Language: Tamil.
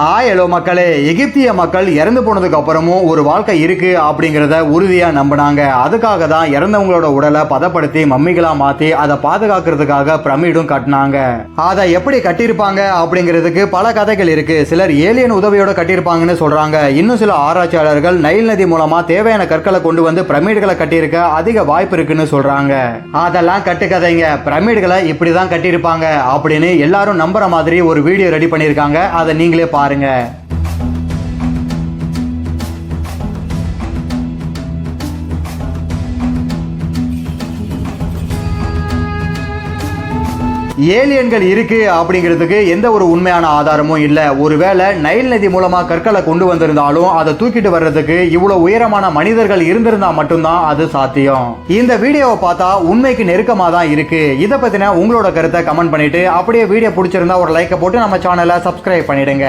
ஹலோ மக்களே, எகிப்திய மக்கள் இறந்து போனதுக்கு அப்புறமும் ஒரு வாழ்க்கை இருக்கு அப்படிங்கிறத உறுதியா நம்பினாங்க. அதுக்காக தான் இறந்தவங்களோட உடலை பதப்படுத்தி மம்மிகளா மாத்தி அதை பாதுகாக்கிறதுக்காக பிரமிடும் கட்டினாங்க. அதை எப்படி கட்டியிருப்பாங்க அப்படிங்கிறதுக்கு பல கதைகள் இருக்கு. சிலர் ஏலியன் உதவியோட கட்டியிருப்பாங்கன்னு சொல்றாங்க. இன்னும் சில ஆராய்ச்சியாளர்கள் நைல் நதி மூலமா தேவையான கற்களை கொண்டு வந்து பிரமிடுகளை கட்டியிருக்க அதிக வாய்ப்பு இருக்குன்னு சொல்றாங்க. அதெல்லாம் கட்டுக்கதைங்க. பிரமிடுகளை இப்படிதான் கட்டியிருப்பாங்க அப்படின்னு எல்லாரும் நம்புற மாதிரி ஒரு வீடியோ ரெடி பண்ணியிருக்காங்க. அதை நீங்களே பாருங்க. ஏலியன்கள் இருக்கு அப்படிங்கிறதுக்கு எந்த ஒரு உண்மையான ஆதாரமும் இல்ல. ஒருவேளை நைல் நதி மூலமா கற்களை கொண்டு வந்திருந்தாலும் அதை தூக்கிட்டு வர்றதுக்கு இவ்வளவு உயரமான மனிதர்கள் இருந்திருந்தா மட்டும்தான் அது சாத்தியம். இந்த வீடியோவை பார்த்தா உண்மைக்கு நெருக்கமா தான் இருக்கு. இதை பத்தின உங்களோட கருத்தை கமெண்ட் பண்ணிட்டு அப்படியே வீடியோ பிடிச்சிருந்தா ஒரு லைக்கை போட்டு நம்ம சேனலை சப்ஸ்கிரைப் பண்ணிடுங்க.